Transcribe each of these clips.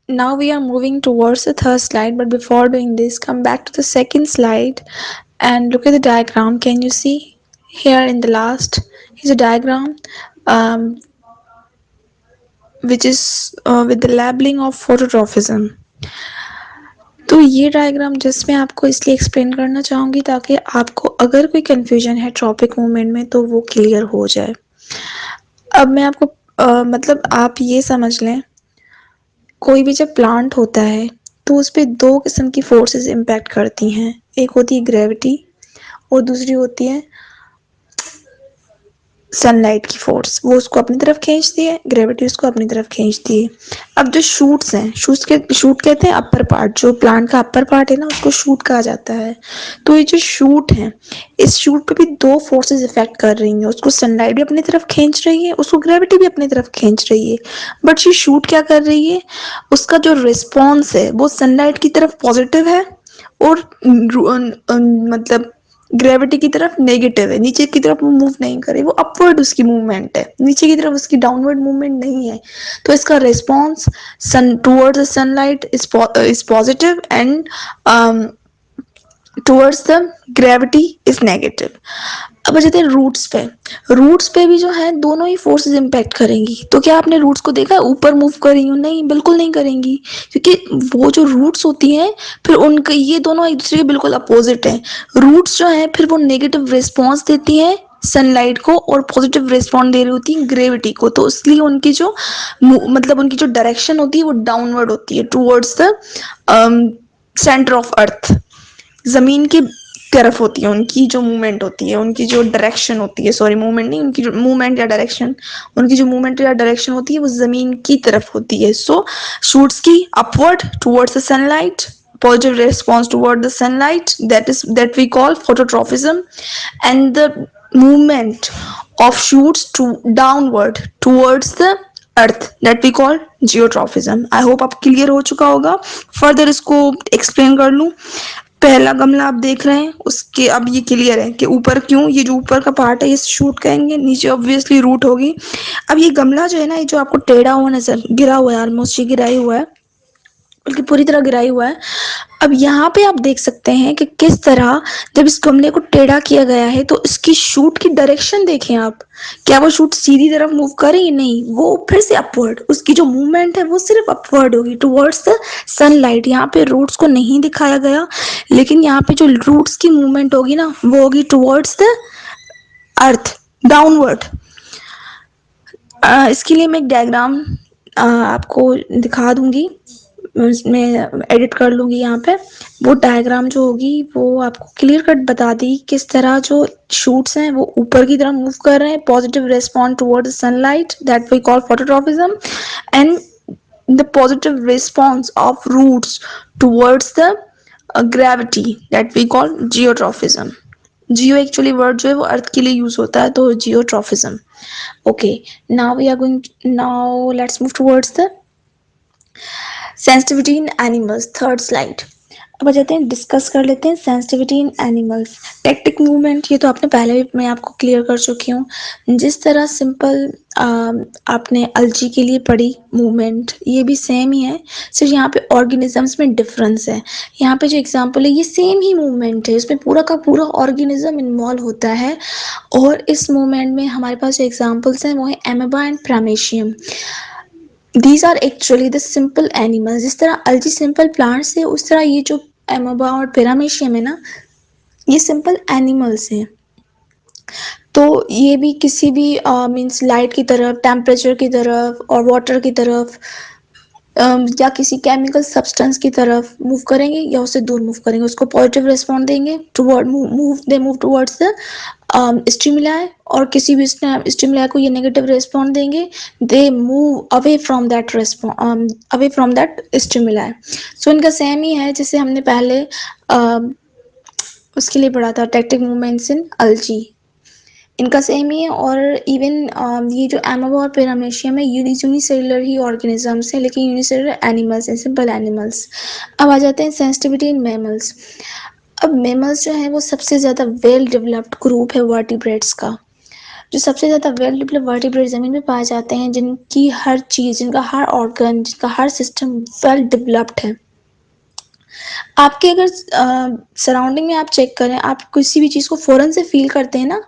Now we are moving towards the third slide, but before doing this, come back to the second slide and look at the diagram. Can you see here in the last is a diagram um, which is with the labeling of phototrophism. तो ये diagram just मैं आपको इसलिए explain करना चाहूँगी ताकि आपको अगर कोई कंफ्यूजन है ट्रॉपिक मूवमेंट में तो वो क्लियर हो जाए। अब मैं आपको मतलब आप ये समझ लें, कोई भी जब प्लांट होता है तो उस पे दो किस्म की फोर्सेस इम्पैक्ट करती हैं। एक होती है ग्रेविटी और दूसरी होती है सनलाइट की फोर्स। वो उसको अपनी तरफ खींचती है, ग्रेविटी उसको अपनी तरफ खींचती है। अब जो शूट्स हैं, शूट कहते हैं अपर पार्ट, जो प्लांट का अपर पार्ट है ना उसको शूट कहा जाता है। तो ये जो शूट है, इस शूट पे भी दो फोर्सेस इफेक्ट कर रही हैं। उसको सनलाइट भी अपनी तरफ खींच रही है, उसको ग्रेविटी भी अपनी तरफ खींच रही है। बट ये शूट क्या कर रही है, उसका जो रिस्पॉन्स है वो सनलाइट की तरफ पॉजिटिव है और मतलब ग्रेविटी की तरफ नेगेटिव है। नीचे की तरफ वो मूव नहीं करे, वो अपवर्ड उसकी मूवमेंट है, नीचे की तरफ उसकी डाउनवर्ड मूवमेंट नहीं है। तो इसका response sun towards the sunlight is positive and towards the gravity is negative. अब आ जाते हैं रूट्स पे। रूट्स पे भी जो है दोनों ही फोर्सेस इम्पैक्ट करेंगी। तो क्या आपने रूट्स को देखा ऊपर मूव कर रही हूँ? नहीं, बिल्कुल नहीं करेंगी, क्योंकि वो जो रूट्स होती हैं फिर उनके ये दोनों एक दूसरे के बिल्कुल अपोजिट हैं। रूट्स जो है फिर वो नेगेटिव रिस्पॉन्स देती हैं सनलाइट को और पॉजिटिव रिस्पॉन्स दे रही होती है ग्रेविटी को। तो इसलिए उनकी जो मतलब उनकी जो डायरेक्शन होती है वो डाउनवर्ड होती है towards the centre of earth. जमीन की तरफ होती है उनकी जो मूवमेंट होती है, उनकी जो डायरेक्शन होती है, सॉरी मूवमेंट नहीं, उनकी जो मूवमेंट या डायरेक्शन, उनकी जो मूवमेंट या डायरेक्शन होती है वो जमीन की तरफ होती है। सो शूट्स की upward towards the sunlight, positive response toward the sunlight, that we call phototrophism, and the movement of shoots to downward towards the earth that we call geotropism. I hope आप क्लियर हो चुका होगा। Further इसको explain कर लूँ। पहला गमला आप देख रहे हैं, उसके अब ये क्लियर है कि ऊपर क्यों, ये जो ऊपर का पार्ट है इस शूट कहेंगे, नीचे ऑब्वियसली रूट होगी। अब ये गमला जो है ना, ये जो आपको टेढ़ा हुआ नजर गिरा हुआ है, ऑलमोस्ट ये गिरा ही हुआ है, बल्कि पूरी तरह गिरा ही हुआ है। अब यहाँ पे आप देख सकते हैं कि किस तरह जब इस गमले को टेढ़ा किया गया है तो इसकी शूट की डायरेक्शन देखें आप। क्या वो शूट सीधी तरफ मूव करेगी? नहीं, वो फिर से अपवर्ड, उसकी जो मूवमेंट है वो सिर्फ अपवर्ड होगी टुवर्ड्स द सनलाइट। यहाँ पे रूट्स को नहीं दिखाया गया, लेकिन यहाँ पे जो रूट्स की मूवमेंट होगी ना वो होगी टुवर्ड्स द अर्थ, डाउनवर्ड। इसके लिए मैं एक डायग्राम आपको दिखा दूंगी, मैं एडिट कर लूँगी यहाँ पे। वो डायग्राम जो होगी वो आपको क्लियर कट बता दी किस तरह जो शूट्स हैं वो ऊपर की तरफ मूव कर रहे हैं, positive respond toward the sunlight that we call phototropism, and the positive response of roots towards the gravity that we call geotropism. Geo actually word जो है वो अर्थ के लिए यूज होता है, तो geotropism. Okay, now we are going, now let's move towards the sensitivity in animals, third slide. अब आ जाते हैं, डिस्कस कर लेते हैं sensitivity in animals. Tactic movement ये तो आपने पहले भी मैं आपको क्लियर कर चुकी हूँ। जिस तरह सिंपल आपने अलजी के लिए पढ़ी मूवमेंट, ये भी सेम ही है, सिर्फ यहाँ पे ऑर्गेनिजम्स में डिफरेंस है। यहाँ पे जो एग्जांपल है ये सेम ही मूवमेंट है, इसमें पूरा का पूरा ऑर्गेनिज्म इन्वॉल्व होता है। और इस मूवमेंट में हमारे पास जो एग्जाम्पल्स हैं वो है amoeba and paramecium. These are actually the simple animals. जिस तरह अलजी सिंपल प्लांट्स है, उस तरह ये जो एमोबा और पेरामेशियम है ना, ये सिंपल एनिमल्स हैं। तो ये भी किसी भी मीन्स लाइट की तरफ, टेम्परेचर की तरफ और वाटर की तरफ या किसी केमिकल सब्सटेंस की तरफ मूव करेंगे या उससे दूर मूव करेंगे, उसको पॉजिटिव रिस्पॉन्ड देंगे, toward move they move towards the stimuli, और किसी भी स्टिमुलाई को ये नेगेटिव रिस्पॉन्ड देंगे, they move away from that away from that stimuli. So इनका सेम ही है जैसे हमने पहले उसके लिए पढ़ा था, टेक्टिक मूवमेंट्स इन अलजी, इनका सेम ही है। और इवन ये जो एमोबा और पेरामेशियम है यूनिसेलुलर ही ऑर्गेनिजम्स हैं, लेकिन यूनिसेलुलर एनिमल्स हैं, सिंपल एनिमल्स। अब आ जाते हैं सेंसिटिविटी इन मैमल्स। अब मैमल्स जो है वो सबसे ज़्यादा वेल डेवलप्ड ग्रुप है वर्टिब्रेट्स का। जो सबसे ज़्यादा वेल डेवलप्ड वर्टिब्रेट ज़मीन में पाए जाते हैं, जिनकी हर चीज़, जिनका हर ऑर्गन, जिनका हर सिस्टम वेल डेवलप्ड है। आपके अगर सराउंडिंग में आप चेक करें, आप किसी भी चीज़ को फ़ौरन से फ़ील करते हैं ना,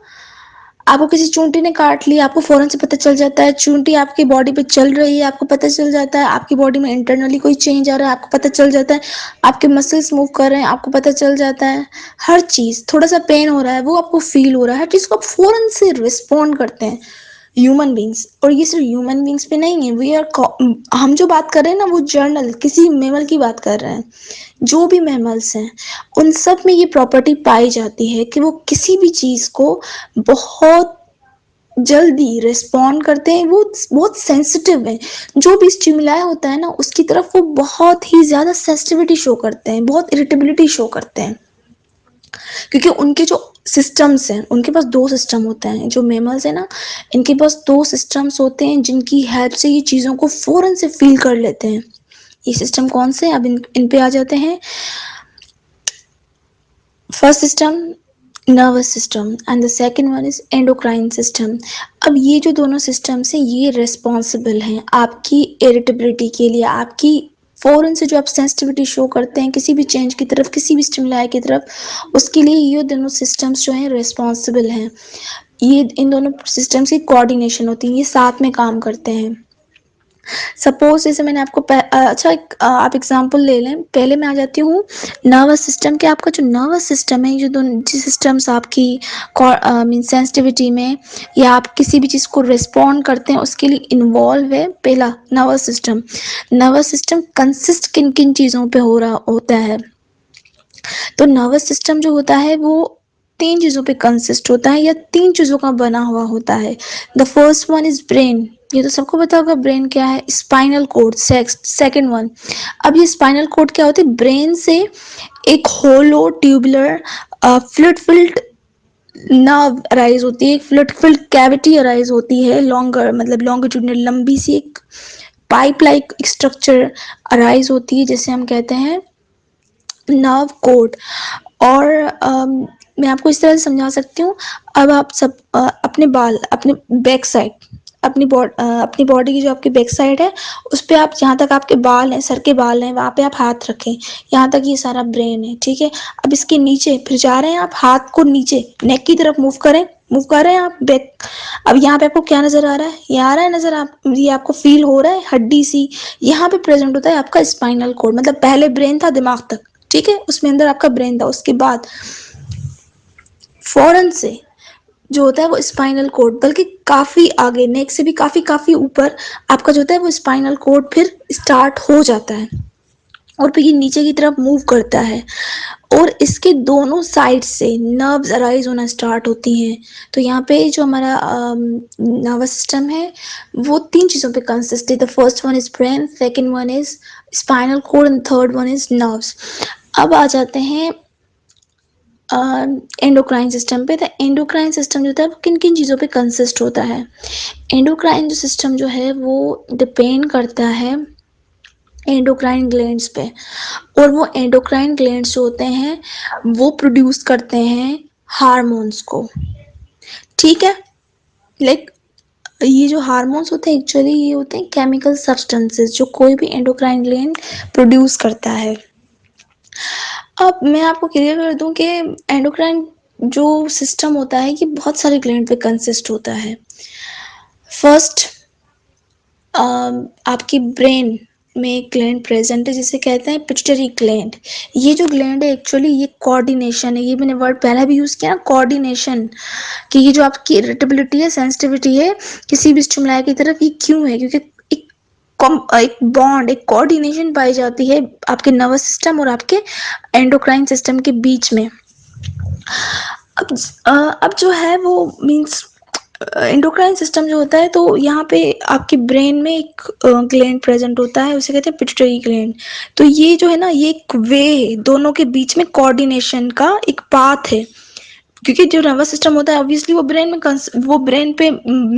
आपको किसी चूंटी ने काट लिया, आपको फ़ौरन से पता चल जाता है, चूंटी आपकी बॉडी पे चल रही है, आपको पता चल जाता है, आपकी बॉडी में इंटरनली कोई चेंज आ रहा है, आपको पता चल जाता है, आपके मसल्स मूव कर रहे हैं, आपको पता चल जाता है, हर चीज़, थोड़ा-सा पेन हो रहा है, वो आपको फ़ील हो रहा है, हर चीज़ को आप फ़ौरन से रिस्पॉन्ड करते हैं, ह्यूमन बीइंग्स। और ये सिर्फ ह्यूमन बीइंग्स पे नहीं है, वी आर हम जो बात कर रहे हैं ना, वो जर्नल किसी मैमल की बात कर रहे हैं। जो भी मैमल्स हैं, उन सब में ये प्रॉपर्टी पाई जाती है कि वो किसी भी चीज़ को बहुत जल्दी रिस्पॉन्ड करते हैं, वो बहुत सेंसिटिव हैं। जो भी स्टिमुलाई होता है ना, उसकी तरफ वो बहुत ही ज़्यादा सेंसिटिविटी शो करते हैं, बहुत इरिटेबिलिटी शो करते हैं। क्योंकि उनके जो सिस्टम्स हैं, उनके पास 2 सिस्टम होते हैं, जो मैमल्स हैं ना, इनके पास 2 सिस्टम्स होते हैं, जिनकी हेल्प से ये चीज़ों को फ़ौरन से फ़ील कर लेते हैं। ये सिस्टम कौन से हैं? अब इन पे आ जाते हैं। First system nervous system and the second one is endocrine system. अब ये जो दोनों सिस्टम्स हैं, ये रिस्पॉन्सिबल हैं आपकी इरिटेबिलिटी के लिए, आपकी फ़ौरन से जो आप सेंसिटिविटी शो करते हैं किसी भी चेंज की तरफ, किसी भी स्टिमुलाई की तरफ, उसके लिए ये दोनों सिस्टम्स जो हैं रिस्पॉन्सिबल हैं। ये इन दोनों सिस्टम्स की कोऑर्डिनेशन होती है, ये साथ में काम करते हैं। सपोज जैसे मैंने आपको अच्छा आप एग्जांपल ले लें, पहले मैं आ जाती हूँ नर्वस सिस्टम के। आपका जो नर्वस सिस्टम है, ये जो दोनों सिस्टम्स आपकी मीन सेंसिटिविटी में या आप किसी भी चीज़ को रिस्पॉन्ड करते हैं उसके लिए इन्वॉल्व है। पहला नर्वस सिस्टम कंसिस्ट किन किन चीज़ों पे हो रहा होता है। तो नर्वस सिस्टम जो होता है वो 3 चीज़ों पे कंसिस्ट होता है या 3 चीज़ों का बना हुआ होता है। The first one is brain, ये तो सबको पता होगा ब्रेन क्या है। Spinal cord second one. अब ये स्पाइनल कोड क्या होती है? ब्रेन से एक hollow tubular fluid filled nerve arise होती है, एक फ्लूइड फिल्ड कैविटी अराइज होती है, लॉन्गर मतलब लॉन्गिट्यूडनल लंबी सी एक पाइप लाइक स्ट्रक्चर अराइज होती है, जिसे हम कहते हैं नर्व कोड। और मैं आपको इस तरह से समझा सकती हूँ। अब आप सब अपने बाल, अपने बैक साइड, अपनी बॉडी की जो आपकी बैक साइड है, उस पे आप जहाँ तक आपके बाल हैं, सर के बाल हैं, वहाँ पे आप हाथ रखें। यहाँ तक ये सारा ब्रेन है, ठीक है। अब इसके नीचे फिर जा रहे हैं, आप हाथ को नीचे नेक की तरफ मूव कर रहे हैं आप बैक। अब यहाँ पे आपको क्या नजर आ रहा है? ये आ रहा है नजर, आप ये आपको फील हो रहा है हड्डी सी। यहाँ पे प्रेजेंट होता है आपका स्पाइनल कोड, मतलब पहले ब्रेन था दिमाग तक, ठीक है, उसमें अंदर आपका ब्रेन था। उसके बाद फौरन से जो होता है वो स्पाइनल कोड, बल्कि काफी आगे, नेक से भी काफी काफी ऊपर आपका जो होता है वो स्पाइनल कोड फिर स्टार्ट हो जाता है और फिर ये नीचे की तरफ मूव करता है और इसके दोनों साइड से नर्व्स अराइज होना स्टार्ट होती हैं। तो यहाँ पे जो हमारा नर्वस सिस्टम है वो 3 चीज़ों पे कंसिस्ट है। The first one is brain, second one is spinal cord and third one is nerves. अब आ जाते हैं एंडोक्राइन सिस्टम पे। तो एंडोक्राइन सिस्टम जो होता है वो किन किन चीज़ों पे कंसिस्ट होता है? एंडोक्राइन जो सिस्टम जो है वो डिपेंड करता है एंडोक्राइन ग्लैंड्स पे। और वो एंडोक्राइन ग्लैंड्स जो होते हैं वो प्रोड्यूस करते हैं हार्मोन्स को, ठीक है। लाइक ये जो हार्मोन्स होते हैं एक्चुअली ये होते हैं केमिकल सब्सटेंसेस जो कोई भी एंडोक्राइन ग्लैंड प्रोड्यूस करता है। अब मैं आपको क्लियर कर दूं कि एंडोक्राइन जो सिस्टम होता है ये बहुत सारे ग्लैंड पे कंसिस्ट होता है। फर्स्ट आपकी ब्रेन में एक ग्लैंड प्रेजेंट है जिसे कहते हैं पिट्यूटरी ग्लैंड। ये जो ग्लैंड है एक्चुअली ये कोऑर्डिनेशन है, ये मैंने वर्ड पहले भी यूज़ किया ना, कोऑर्डिनेशन, कि ये जो आपकी इरिटेबिलिटी है, सेंसिटिविटी है किसी भी स्टिमुलाई की तरफ, ये क्यों है? क्योंकि एक बॉन्ड, एक कोऑर्डिनेशन पाई जाती है आपके नर्वस सिस्टम और आपके एंडोक्राइन सिस्टम के बीच में। अब जो है वो मीन्स एंडोक्राइन सिस्टम जो होता है, तो यहाँ पे आपके ब्रेन में एक ग्लैंड प्रेजेंट होता है, उसे कहते हैं पिट्यूटरी ग्लैंड। तो ये जो है ना, ये एक वे है दोनों के बीच में कोऑर्डिनेशन का, एक पाथ है। क्योंकि जो नर्वस सिस्टम होता है ऑब्वियसली वो ब्रेन पे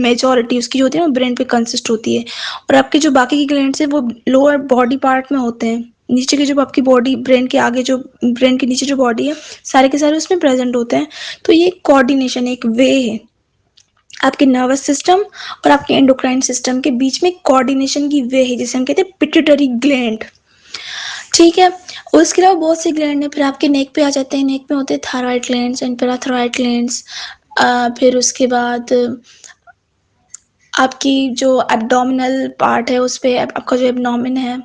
मेजॉरिटी उसकी जो होती है वो ब्रेन पे कंसिस्ट होती है। और आपके जो बाकी की ग्लैंड्स है वो लोअर बॉडी पार्ट में होते हैं, नीचे की जो आपकी बॉडी, ब्रेन के आगे जो, ब्रेन के नीचे जो बॉडी है, सारे के सारे उसमें प्रेजेंट होते हैं। तो ये कोऑर्डिनेशन एक वे है। आपके नर्वस सिस्टम और आपके एंडोक्राइन सिस्टम के बीच में कोऑर्डिनेशन की वे है, जिसे हम कहते हैं पिट्यूटरी ग्लैंड। ठीक है। और उसके अलावा बहुत से ग्लैंड है, फिर आपके नेक पे आ जाते हैं। नेक में होते हैं thyroid glands and parathyroid glands. फिर उसके बाद आपकी जो एब्डोमिनल पार्ट है उस पे आपका जो एब्डोमेन है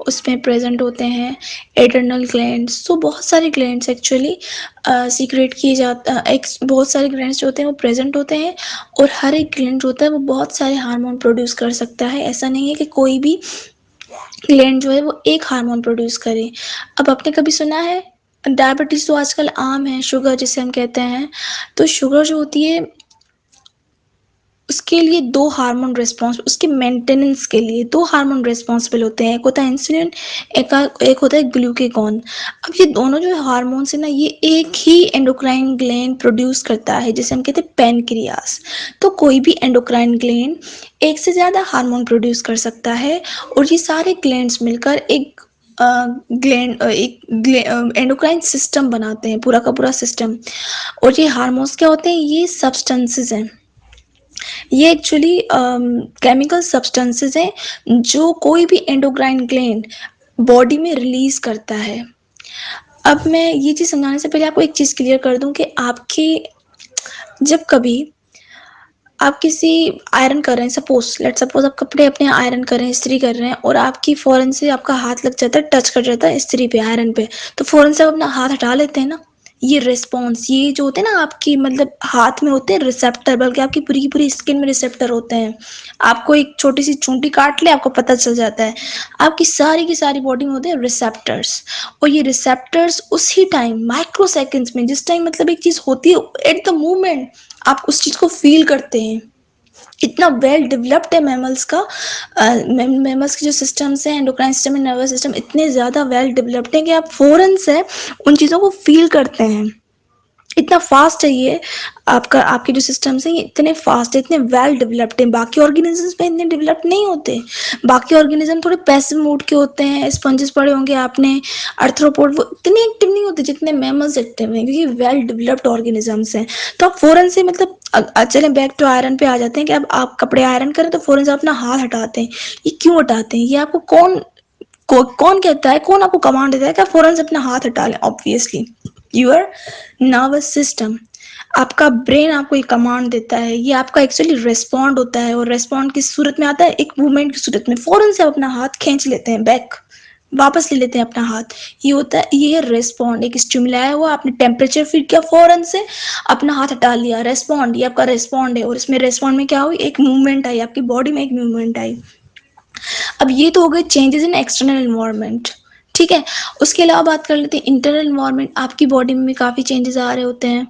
उसमें प्रेजेंट होते हैं एड्रेनल ग्लैंड्स। तो बहुत सारे ग्लैंड्स एक्चुअली सीक्रेट किए जाते एक बहुत सारे ग्लैंड्स जो होते हैं वो प्रेजेंट होते हैं। और हर एक ग्लैंड जो होता है वो बहुत सारे हार्मोन प्रोड्यूस कर सकता है। ऐसा नहीं है कि कोई भी ग्लैंड जो है वो एक हार्मोन प्रोड्यूस करे। अब आपने कभी सुना है डायबिटीज तो आजकल आम है, शुगर जिसे हम कहते हैं। तो शुगर जो होती है उसके लिए दो हार्मोन रिस्पॉन्स, उसके मेंटेनेंस के लिए दो हार्मोन रिस्पॉन्सिबल होते हैं। एक होता है इंसुलिन, एक होता है ग्लूकेगॉन। अब ये दोनों जो हार्मोन्स है ना ये एक ही एंडोक्राइन ग्लैंड प्रोड्यूस करता है, जिसे हम कहते हैं पैनक्रियास। तो कोई भी एंडोक्राइन ग्लैंड एक से ज़्यादा हार्मोन प्रोड्यूस कर सकता है। और ये सारे ग्लैंड्स मिलकर एक एंडोक्राइन सिस्टम बनाते हैं, पूरा का पूरा सिस्टम। और ये हार्मोन्स क्या होते हैं, ये सब्सटेंसेस हैं। ये एक्चुअली केमिकल सब्सटेंसेस हैं जो कोई भी एंडोक्राइन ग्लैंड बॉडी में रिलीज करता है। अब मैं ये चीज़ समझाने से पहले आपको एक चीज़ क्लियर कर दूं कि आपके जब कभी आप किसी आयरन कर रहे हैं, सपोज आप कपड़े अपने आयरन कर रहे हैं, इस्त्री कर रहे हैं, और आपकी फौरन से आपका हाथ लग जाता है, टच कर जाता है इस्त्री पे, आयरन पे, तो फौरन से आप अपना हाथ हटा लेते हैं ना। ये रिस्पॉन्स, ये जो होते हैं ना आपकी मतलब हाथ में होते हैं रिसेप्टर, बल्कि आपकी पूरी की पूरी स्किन में रिसेप्टर होते हैं। आपको एक छोटी सी चूंटी काट ले आपको पता चल जाता है। आपकी सारी की सारी बॉडी में होते हैं रिसेप्टर्स। और ये रिसेप्टर्स उसी टाइम माइक्रो सेकेंड्स में, जिस टाइम मतलब एक चीज होती है एट द मोमेंट आप उस चीज को फील करते हैं। इतना वेल डेवलप्ड है मैमल्स का, मैमल्स के जो सिस्टम्स हैं, endocrine system and nervous system इतने ज़्यादा वेल डेवलप्ड हैं कि आप फ़ौरन से उन चीज़ों को फील करते हैं। इतना फास्ट है ये, आपका आपके जो सिस्टम्स हैं ये इतने फास्ट है, इतने वेल डेवलप्ड हैं। बाकी ऑर्गेनिजम्स में इतने डेवलप नहीं होते। बाकी ऑर्गेनिज्म थोड़े पैसिव मोड के होते हैं, स्पंजेस पढ़े होंगे आपने, अर्थ्रोपोड, वो इतने एक्टिव नहीं होते जितने मैमल्स एक्टिव हैं, क्योंकि वेल डेवलप्ड ऑर्गेनिजम्स हैं। तो आप फौरन से मतलब चलें बैक टू आयरन पे आ जाते हैं कि अब आप कपड़े आयरन करें तो फौरन से अपना हाथ हटाते हैं। ये क्यों हटाते हैं, ये आपको कौन कहता है, कौन आपको कमांड देता है कि आप फौरन से अपना हाथ हटा लें? ऑब्वियसली योर नर्वस सिस्टम, आपका ब्रेन आपको ये कमांड देता है। ये आपका एक्चुअली रेस्पॉन्ड होता है, और रेस्पॉन्ड किस सूरत में आता है, एक मूवमेंट की सूरत में। फौरन से आप अपना हाथ खींच लेते हैं, बैक वापस ले लेते हैं अपना हाथ। ये होता है, ये रेस्पॉन्ड, एक स्टिमुलाई हुआ, आपने टेम्परेचर फील किया, फौरन से अपना हाथ हटा लिया, रेस्पॉन्ड, ये आपका रेस्पॉन्ड है। और इसमें रेस्पॉन्ड में क्या हुई, एक मूवमेंट आई, आपकी बॉडी में एक मूवमेंट आई। अब ये तो हो गए चेंजेस इन एक्सटर्नल इन्वायरमेंट। ठीक है। उसके अलावा बात कर लेते हैं इंटरनल इन्वायरमेंट। आपकी बॉडी में भी काफ़ी चेंजेस आ रहे होते हैं।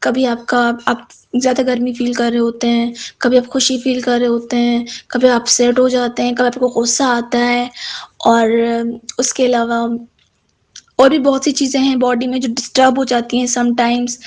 कभी आप ज़्यादा गर्मी फील कर रहे होते हैं, कभी आप खुशी फील कर रहे होते हैं, कभी आप अपसेट हो जाते हैं, कभी आपको गुस्सा आता है। और उसके अलावा और भी बहुत सी चीज़ें हैं बॉडी में जो डिस्टर्ब हो जाती हैं समटाइम्स।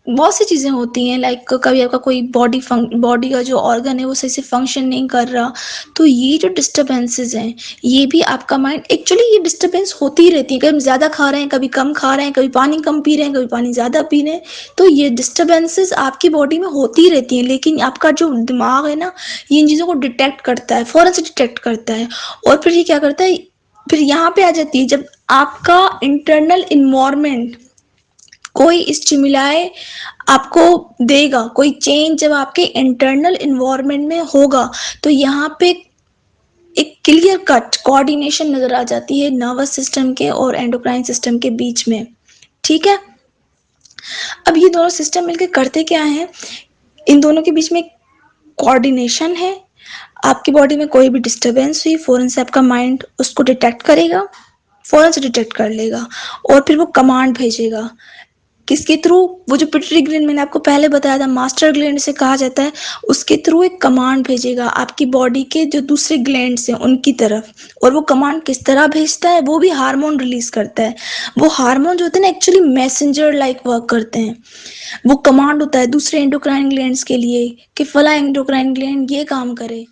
बहुत सी चीज़ें होती हैं, लाइक कभी आपका कोई बॉडी का जो ऑर्गन है वो सही से फंक्शन नहीं कर रहा। तो ये जो डिस्टर्बेंसेस हैं, ये भी आपका माइंड, एक्चुअली ये डिस्टर्बेंस होती ही रहती है। कभी हम ज़्यादा खा रहे हैं, कभी कम खा रहे हैं, कभी पानी कम पी रहे हैं, कभी पानी ज़्यादा पी रहे हैं। तो ये डिस्टर्बेंसेस आपकी बॉडी में होती ही रहती हैं, लेकिन आपका जो दिमाग है ना, ये इन चीज़ों को डिटेक्ट करता है, फ़ौरन से डिटेक्ट करता है। और फिर ये क्या करता है, फिर यहाँ पे आ जाती है जब आपका इंटरनल इन्वायरमेंट कोई स्टिमुलाई आपको देगा, कोई चेंज जब आपके इंटरनल इन्वायरमेंट में होगा, तो यहाँ पे एक क्लियर कट कोऑर्डिनेशन नजर आ जाती है नर्वस सिस्टम के और एंडोक्राइन सिस्टम के बीच में। ठीक है। अब ये दोनों सिस्टम मिलकर करते क्या हैं, इन दोनों के बीच में कोऑर्डिनेशन है। आपकी बॉडी में कोई भी डिस्टरबेंस हुई, फौरन से आपका माइंड उसको डिटेक्ट करेगा, फौरन से डिटेक्ट कर लेगा, और फिर वो कमांड भेजेगा। किसके थ्रू, वो जो पिट्यूटरी ग्लैंड मैंने आपको पहले बताया था, मास्टर ग्लैंड से कहा जाता है, उसके थ्रू एक कमांड भेजेगा आपकी बॉडी के जो दूसरे ग्लैंड्स हैं उनकी तरफ। और वो कमांड किस तरह भेजता है, वो भी हार्मोन रिलीज करता है। वो हार्मोन जो होते हैं ना एक्चुअली मैसेंजर लाइक वर्क करते हैं। वो कमांड होता है दूसरे एंडोक्राइन ग्लैंड्स के लिए कि फला एंडोक्राइन ग्लैंड ये काम करे।